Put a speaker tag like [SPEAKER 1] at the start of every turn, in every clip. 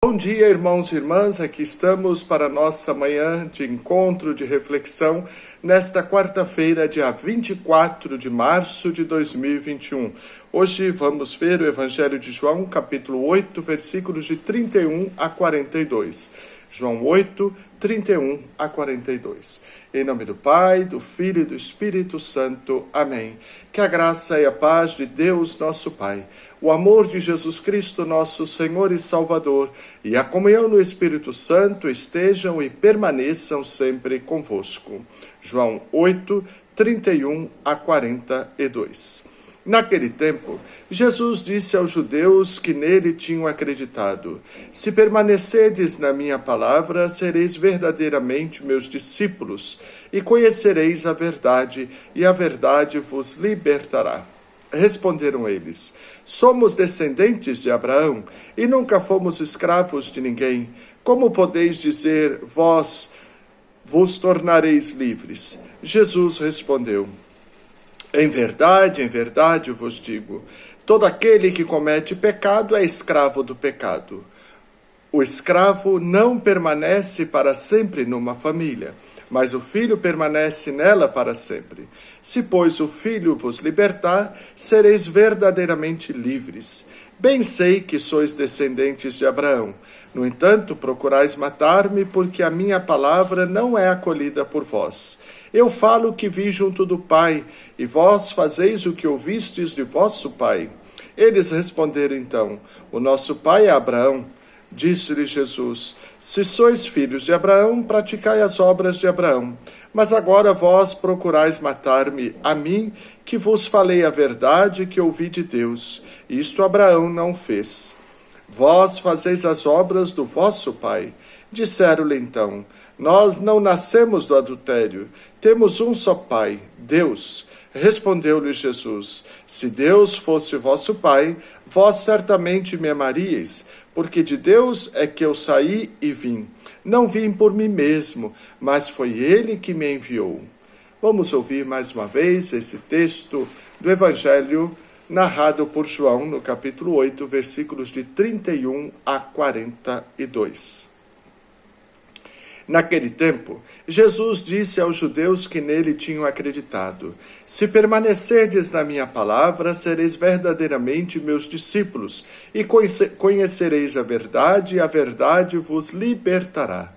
[SPEAKER 1] Bom dia, irmãos e irmãs, aqui estamos para a nossa manhã de encontro, de reflexão, nesta quarta-feira, dia 24 de março de 2021. Hoje vamos ver o Evangelho de João, capítulo 8, versículos de 31 a 42. João 8, 31 a 42. Em nome do Pai, do Filho e do Espírito Santo. Amém. Que a graça e a paz de Deus, nosso Pai, o amor de Jesus Cristo, nosso Senhor e Salvador, e a comunhão no Espírito Santo estejam e permaneçam sempre convosco. João 8, 31 a 42. Naquele tempo, Jesus disse aos judeus que nele tinham acreditado: Se permanecerdes na minha palavra, sereis verdadeiramente meus discípulos, e conhecereis a verdade, e a verdade vos libertará. Responderam eles: Somos descendentes de Abraão, e nunca fomos escravos de ninguém. Como podeis dizer, vós vos tornareis livres? Jesus respondeu: em verdade vos digo, todo aquele que comete pecado é escravo do pecado. O escravo não permanece para sempre numa família, mas o filho permanece nela para sempre. Se, pois, o filho vos libertar, sereis verdadeiramente livres. Bem sei que sois descendentes de Abraão. No entanto, procurais matar-me, porque a minha palavra não é acolhida por vós. Eu falo o que vi junto do Pai, e vós fazeis o que ouvistes de vosso pai. Eles responderam então: O nosso pai é Abraão. Disse-lhe Jesus: Se sois filhos de Abraão, praticai as obras de Abraão. Mas agora vós procurais matar-me, a mim, que vos falei a verdade que ouvi de Deus. Isto Abraão não fez. Vós fazeis as obras do vosso pai. Disseram-lhe então: Nós não nascemos do adultério. Temos um só pai, Deus. Respondeu-lhe Jesus: Se Deus fosse vosso pai, vós certamente me amaríeis, porque de Deus é que eu saí e vim. Não vim por mim mesmo, mas foi Ele que me enviou. Vamos ouvir mais uma vez esse texto do Evangelho narrado por João no capítulo 8, versículos de 31 a 42. Naquele tempo, Jesus disse aos judeus que nele tinham acreditado: Se permanecerdes na minha palavra, sereis verdadeiramente meus discípulos, e conhecereis a verdade, e a verdade vos libertará.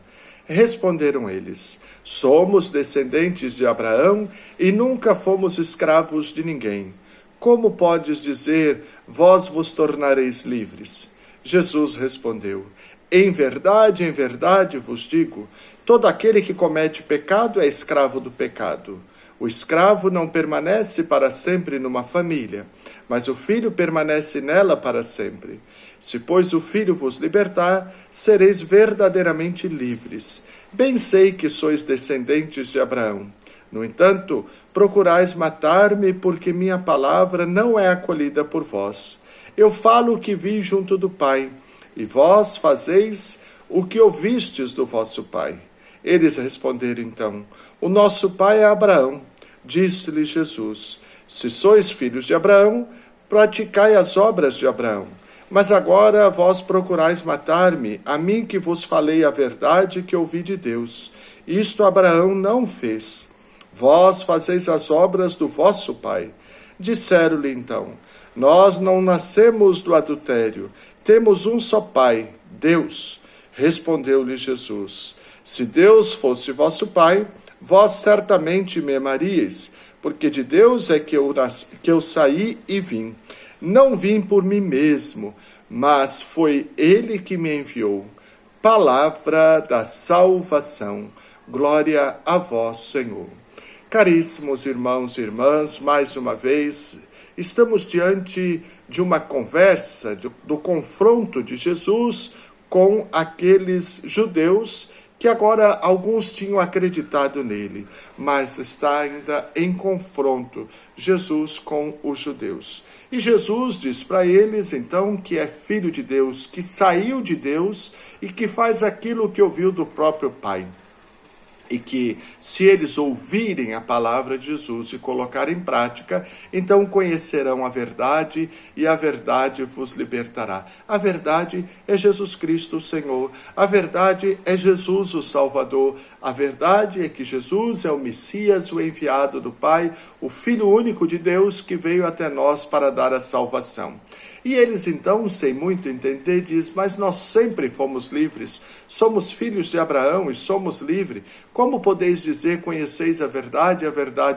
[SPEAKER 1] Responderam eles: Somos descendentes de Abraão, e nunca fomos escravos de ninguém. Como podes dizer, vós vos tornareis livres? Jesus respondeu: em verdade vos digo, todo aquele que comete pecado é escravo do pecado. O escravo não permanece para sempre numa família, mas o filho permanece nela para sempre. Se, pois, o filho vos libertar, sereis verdadeiramente livres. Bem sei que sois descendentes de Abraão. No entanto, procurais matar-me, porque minha palavra não é acolhida por vós. Eu falo o que vi junto do Pai, e vós fazeis o que ouvistes do vosso pai. Eles responderam então: O nosso pai é Abraão. Disse-lhe Jesus: Se sois filhos de Abraão, praticai as obras de Abraão. Mas agora vós procurais matar-me, a mim que vos falei a verdade que ouvi de Deus. Isto Abraão não fez. Vós fazeis as obras do vosso pai. Disseram-lhe então: Nós não nascemos do adultério. Temos um só pai, Deus. Respondeu-lhe Jesus: Se Deus fosse vosso pai, vós certamente me amaríeis, porque de Deus é que eu saí e vim. Não vim por mim mesmo, mas foi Ele que me enviou. Palavra da salvação. Glória a vós, Senhor. Caríssimos irmãos e irmãs, mais uma vez, estamos diante de uma conversa, do confronto de Jesus com aqueles judeus que agora alguns tinham acreditado nele, mas está ainda em confronto Jesus com os judeus. E Jesus diz para eles, então, que é filho de Deus, que saiu de Deus e que faz aquilo que ouviu do próprio Pai. E que, se eles ouvirem a palavra de Jesus e colocar em prática, então conhecerão a verdade e a verdade vos libertará. A verdade é Jesus Cristo, o Senhor. A verdade é Jesus, o Salvador. A verdade é que Jesus é o Messias, o enviado do Pai, o Filho único de Deus que veio até nós para dar a salvação. E eles então, sem muito entender, diz: mas nós sempre fomos livres, somos filhos de Abraão e somos livres. Como podeis dizer, conheceis a verdade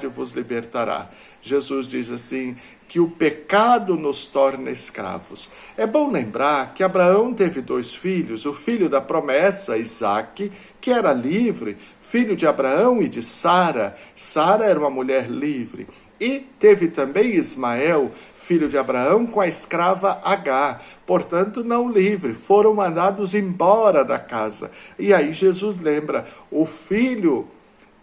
[SPEAKER 1] vos libertará? Jesus diz assim, que o pecado nos torna escravos. É bom lembrar que Abraão teve 2 filhos, o filho da promessa, Isaque, que era livre, filho de Abraão e de Sara. Sara era uma mulher livre. E teve também Ismael, filho de Abraão, com a escrava Agar, portanto não livre, foram mandados embora da casa. E aí Jesus lembra, o filho,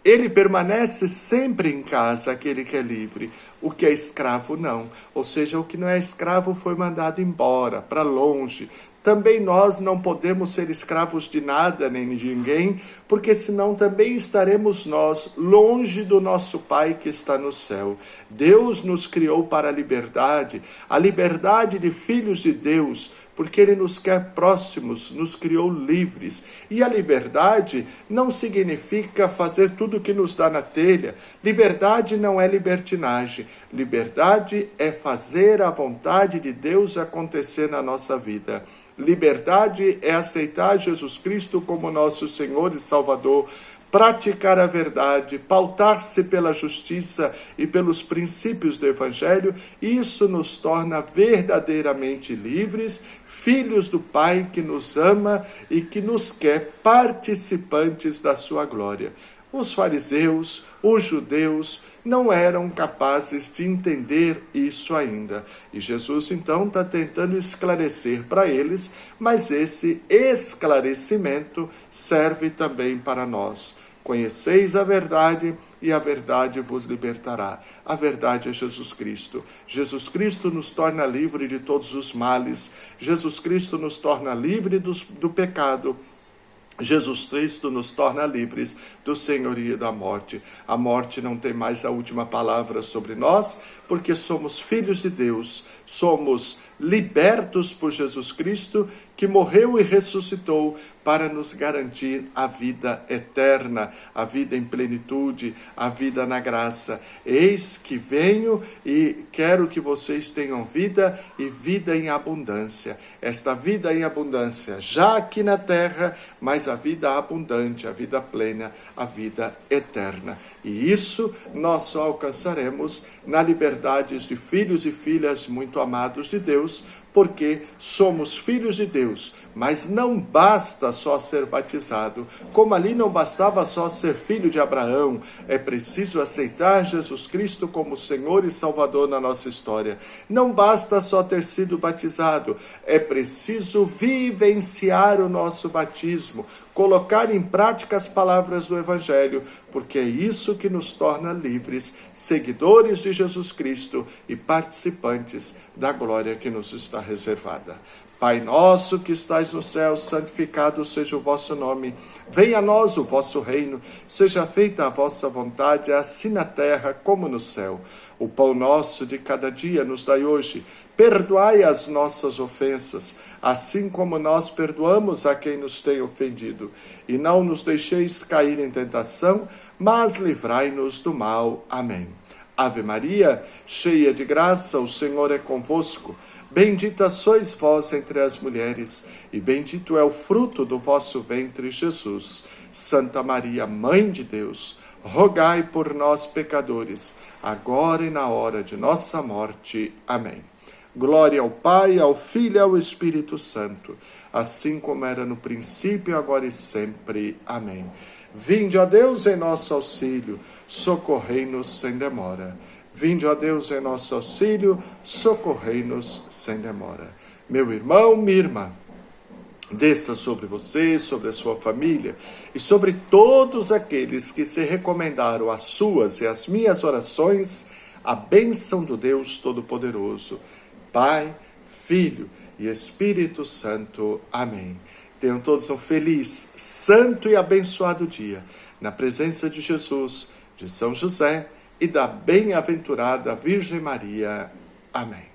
[SPEAKER 1] ele permanece sempre em casa, aquele que é livre, o que é escravo não. Ou seja, o que não é escravo foi mandado embora, para longe. Também nós não podemos ser escravos de nada nem de ninguém, porque senão também estaremos nós longe do nosso Pai que está no céu. Deus nos criou para a liberdade de filhos de Deus, porque Ele nos quer próximos, nos criou livres. E a liberdade não significa fazer tudo o que nos dá na telha. Liberdade não é libertinagem. Liberdade é fazer a vontade de Deus acontecer na nossa vida. Liberdade é aceitar Jesus Cristo como nosso Senhor e Salvador, praticar a verdade, pautar-se pela justiça e pelos princípios do Evangelho. Isso nos torna verdadeiramente livres, filhos do Pai que nos ama e que nos quer participantes da sua glória. Os fariseus, os judeus, não eram capazes de entender isso ainda. E Jesus, então, está tentando esclarecer para eles, mas esse esclarecimento serve também para nós. Conheceis a verdade e a verdade vos libertará. A verdade é Jesus Cristo. Jesus Cristo nos torna livre de todos os males. Jesus Cristo nos torna livre do pecado. Jesus Cristo nos torna livres do senhorio da morte. A morte não tem mais a última palavra sobre nós, porque somos filhos de Deus, somos libertos por Jesus Cristo, que morreu e ressuscitou para nos garantir a vida eterna, a vida em plenitude, a vida na graça. Eis que venho e quero que vocês tenham vida e vida em abundância. Esta vida em abundância, já aqui na terra, mas a vida abundante, a vida plena, a vida eterna. E isso nós só alcançaremos na liberdade de filhos e filhas muito amados de Deus, porque somos filhos de Deus, mas não basta só ser batizado, como ali não bastava só ser filho de Abraão, é preciso aceitar Jesus Cristo como Senhor e Salvador na nossa história. Não basta só ter sido batizado, é preciso vivenciar o nosso batismo, colocar em prática as palavras do Evangelho, porque é isso que nos torna livres, seguidores de Jesus Cristo e participantes da glória que nos está reservada. Pai nosso que estais no céu, santificado seja o vosso nome. Venha a nós o vosso reino, seja feita a vossa vontade, assim na terra como no céu. O pão nosso de cada dia nos dai hoje. Perdoai as nossas ofensas, assim como nós perdoamos a quem nos tem ofendido. E não nos deixeis cair em tentação, mas livrai-nos do mal. Amém. Ave Maria, cheia de graça, o Senhor é convosco. Bendita sois vós entre as mulheres, e bendito é o fruto do vosso ventre, Jesus. Santa Maria, Mãe de Deus, rogai por nós, pecadores, agora e na hora de nossa morte. Amém. Glória ao Pai, ao Filho e ao Espírito Santo, assim como era no princípio, agora e sempre. Amém. Vinde, ó Deus, em nosso auxílio, socorrei-nos sem demora. Vinde, ó Deus, em nosso auxílio, socorrei-nos sem demora. Meu irmão, minha irmã, desça sobre você, sobre a sua família e sobre todos aqueles que se recomendaram às suas e às minhas orações, a bênção do Deus Todo-Poderoso, Pai, Filho e Espírito Santo. Amém. Tenham todos um feliz, santo e abençoado dia. na presença de Jesus, de São José e da bem-aventurada Virgem Maria. Amém.